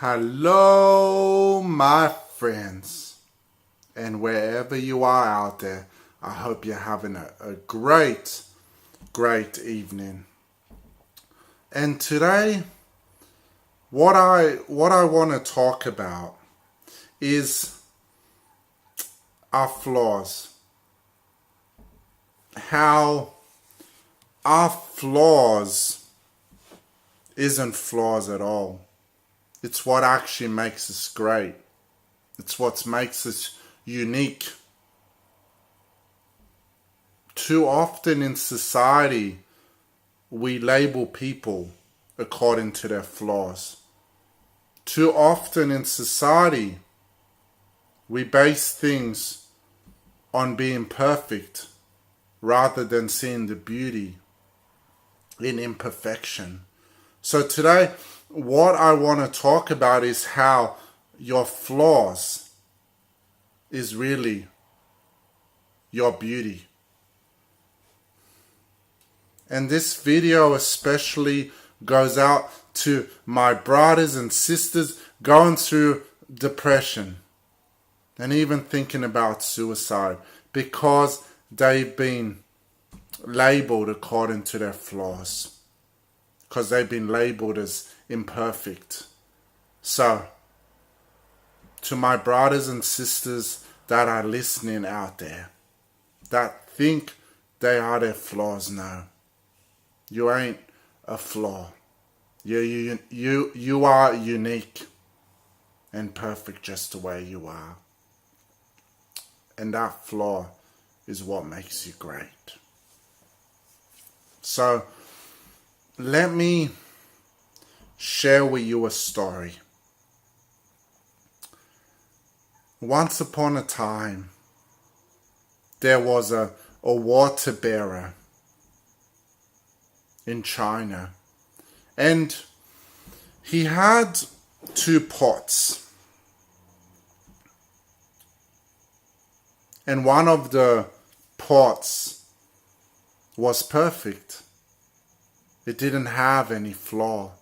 Hello, my friends, and wherever you are out there, I hope you're having a great evening. And today, what I want to talk about is our flaws. How our flaws isn't flaws at all. It's what actually makes us great. It's what makes us unique. Too often in society, we label people according to their flaws. Too often in society, we base things on being perfect rather than seeing the beauty in imperfection. So today, what I want to talk about is how your flaws is really your beauty. And this video especially goes out to my brothers and sisters going through depression and even thinking about suicide because they've been labeled according to their flaws, because they've been labeled as imperfect. So, to my brothers and sisters that are listening out there, that think they are their flaws, no. You ain't a flaw. You are unique and perfect just the way you are. And that flaw is what makes you great. So, let me share with you a story. Once upon a time, there was a water bearer in China, and he had two pots, and one of the pots was perfect. It didn't have any flaw.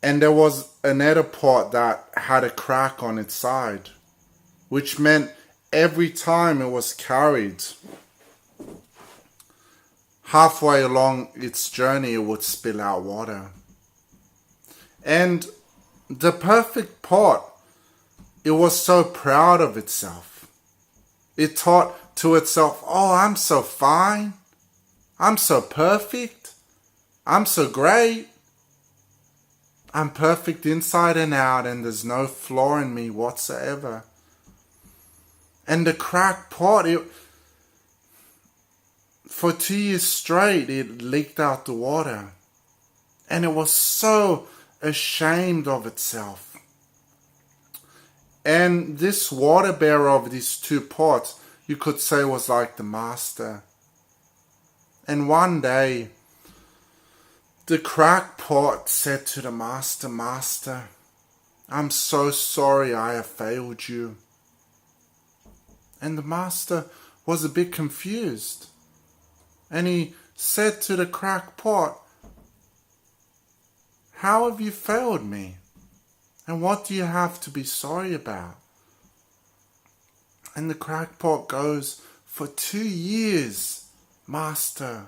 And there was another pot that had a crack on its side, which meant every time it was carried, halfway along its journey, it would spill out water. And the perfect pot, it was so proud of itself. It thought to itself, oh, I'm so fine. I'm so perfect. I'm so great. I'm perfect inside and out, and there's no flaw in me whatsoever. And the cracked pot, for 2 years straight, it leaked out the water. And it was so ashamed of itself. And this water bearer of these two pots, you could say, was like the master. And one day, the cracked pot said to the master, Master, I'm so sorry I have failed you. And the master was a bit confused. And he said to the cracked pot, how have you failed me? And what do you have to be sorry about? And the cracked pot goes, for 2 years, Master,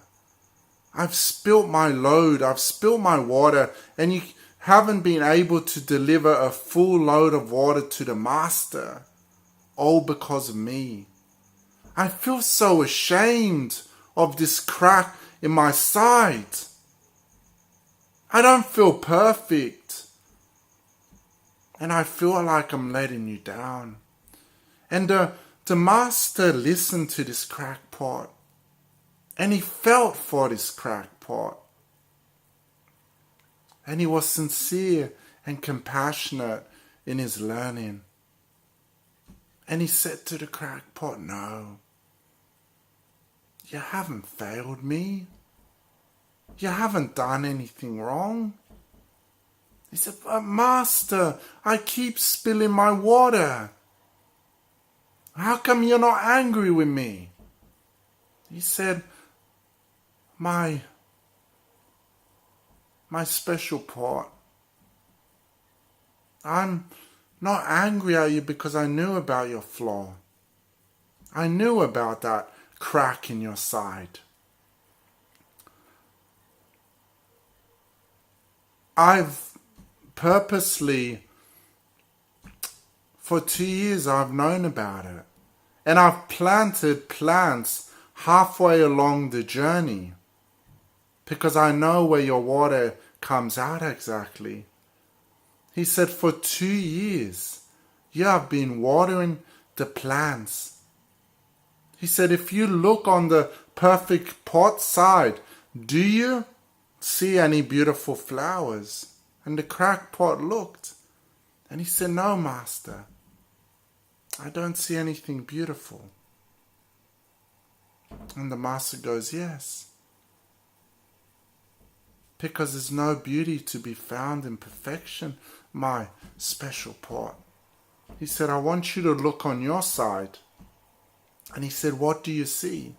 I've spilt my load, I've spilled my water, and you haven't been able to deliver a full load of water to the master, all because of me. I feel so ashamed of this crack in my side. I don't feel perfect, and I feel like I'm letting you down. And the master listened to this cracked pot. And he felt for this cracked pot. And he was sincere and compassionate in his learning. And he said to the cracked pot, no, you haven't failed me. You haven't done anything wrong. He said, but Master, I keep spilling my water. How come you're not angry with me? He said, my special pot, I'm not angry at you because I knew about your flaw. I knew about that crack in your side. I've purposely, for 2 years, I've known about it. And I've planted plants halfway along the journey because I know where your water comes out exactly. He said, for 2 years, you have been watering the plants. He said, if you look on the perfect pot side, do you see any beautiful flowers? And the crackpot looked. And he said, no, Master. I don't see anything beautiful. And the Master goes, yes. Because there's no beauty to be found in perfection, my special pot. He said, I want you to look on your side. And he said, what do you see?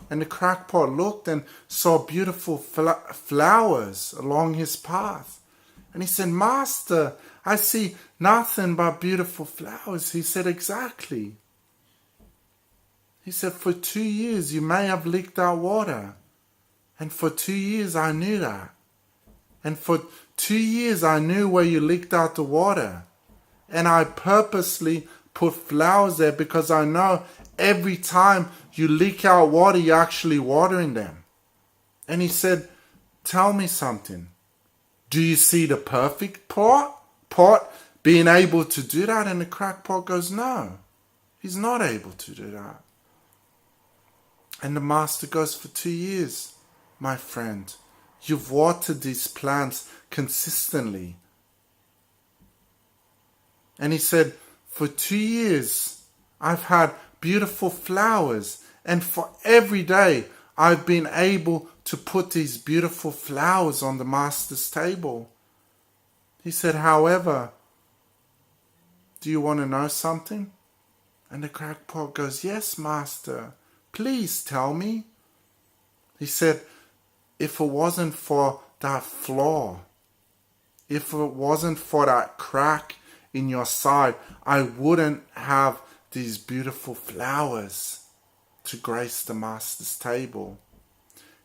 And the crackpot looked and saw beautiful flowers along his path. And he said, Master, I see nothing but beautiful flowers. He said, exactly. He said, for 2 years you may have leaked out water. And for 2 years I knew that. And for 2 years I knew where you leaked out the water. And I purposely put flowers there because I know every time you leak out water, you're actually watering them. And he said, tell me something. Do you see the perfect pot being able to do that? And the crackpot goes, no, he's not able to do that. And the Master goes, for 2 years, my friend, you've watered these plants consistently. And he said, for 2 years, I've had beautiful flowers. And for every day, I've been able to put these beautiful flowers on the Master's table. He said, however, do you want to know something? And the crackpot goes, yes, Master, please tell me. He said, if it wasn't for that flaw, if it wasn't for that crack in your side, I wouldn't have these beautiful flowers to grace the Master's table.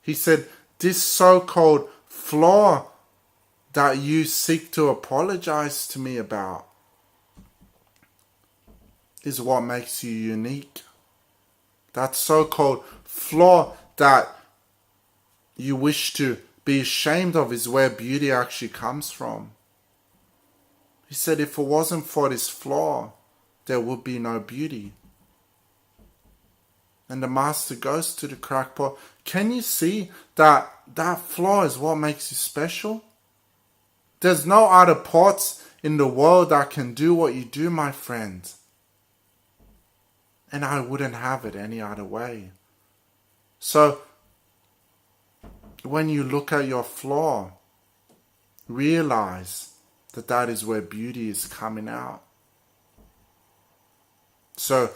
He said, this so-called flaw that you seek to apologize to me about is what makes you unique. That so-called flaw that you wish to be ashamed of is where beauty actually comes from. He said, if it wasn't for this flaw, there would be no beauty. And the Master goes to the crackpot, can you see that that flaw is what makes you special? There's no other pots in the world that can do what you do, my friend. And I wouldn't have it any other way. So, when you look at your flaw, realize that that is where beauty is coming out. So,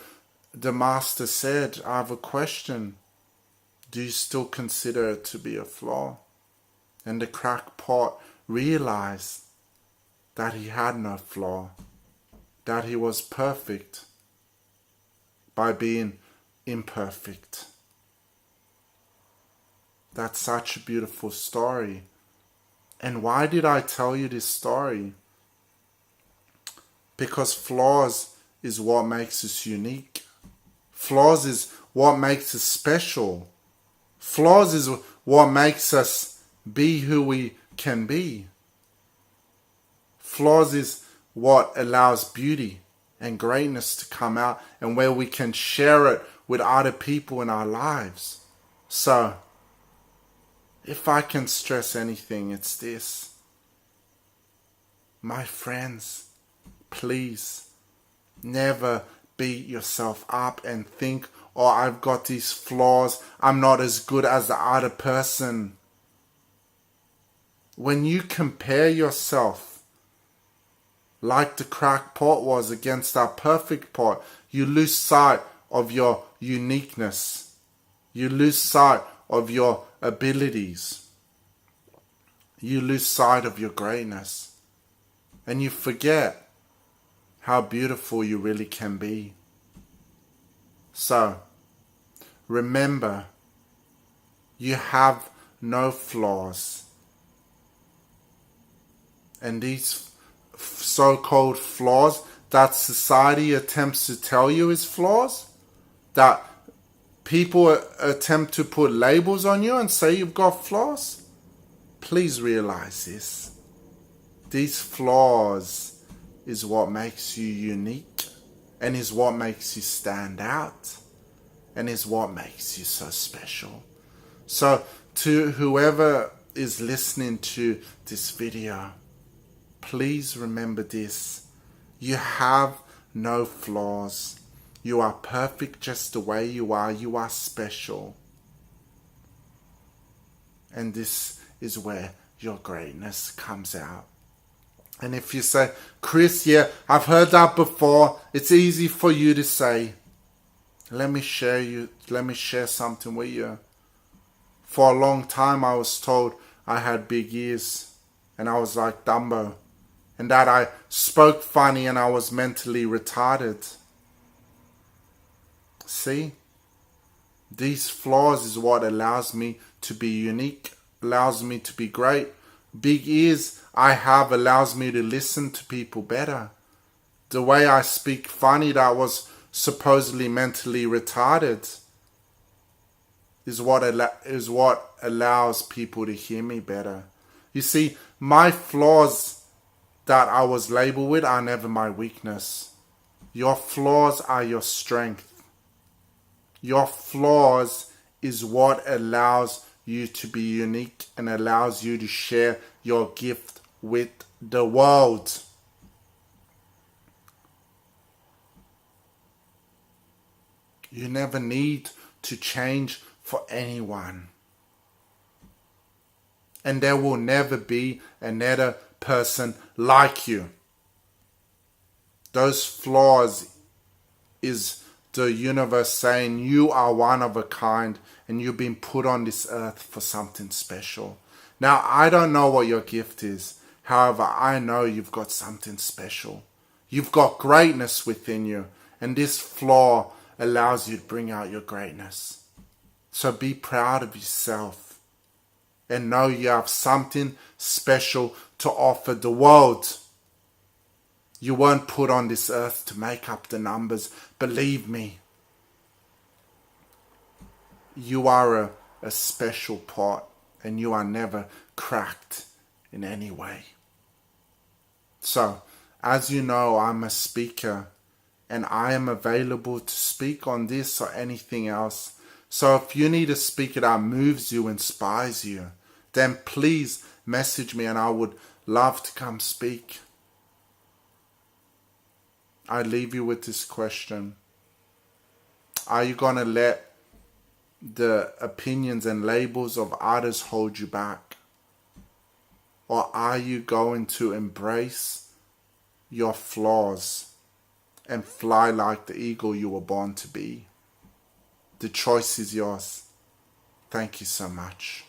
the Master said, I have a question. Do you still consider it to be a flaw? And the crackpot realized that he had no flaw, that he was perfect by being imperfect. That's such a beautiful story. And why did I tell you this story? Because flaws is what makes us unique. Flaws is what makes us special. Flaws is what makes us be who we can be. Flaws is what allows beauty and greatness to come out, and where we can share it with other people in our lives. So, if I can stress anything, it's this. My friends, please never beat yourself up and think, oh, I've got these flaws, I'm not as good as the other person. When you compare yourself like the cracked pot was against that perfect pot, you lose sight of your uniqueness. You lose sight of your abilities. You lose sight of your greatness. and you forget how beautiful you really can be. So, remember, you have no flaws. And these so-called flaws that society attempts to tell you is flaws, that people attempt to put labels on you and say you've got flaws, please realize this. These flaws is what makes you unique, and is what makes you stand out, and is what makes you so special. So to whoever is listening to this video, please remember this. You have no flaws. You are perfect just the way you are. You are special. And this is where your greatness comes out. And if you say, Chris, yeah, I've heard that before. It's easy for you to say. Let me share something with you. For a long time I was told I had big ears, and I was like Dumbo, and that I spoke funny and I was mentally retarded. See? These flaws is what allows me to be unique, allows me to be great. Big ears I have allows me to listen to people better. The way I speak funny that was supposedly mentally retarded is what allows people to hear me better. You see, my flaws that I was labeled with are never my weakness. Your flaws are your strength. Your flaws is what allows you to be unique and allows you to share your gift with the world. You never need to change for anyone. And there will never be another person like you. Those flaws is the universe saying you are one of a kind and you've been put on this earth for something special. Now, I don't know what your gift is. However, I know you've got something special. You've got greatness within you, and this flaw allows you to bring out your greatness. So be proud of yourself and know you have something special to offer the world. You weren't put on this earth to make up the numbers. Believe me. You are a special part, and you are never cracked in any way. So, as you know, I'm a speaker, and I am available to speak on this or anything else. So if you need a speaker that moves you, inspires you, then please message me and I would love to come speak. I leave you with this question. Are you going to let the opinions and labels of others hold you back? Or are you going to embrace your flaws and fly like the eagle you were born to be? The choice is yours. Thank you so much.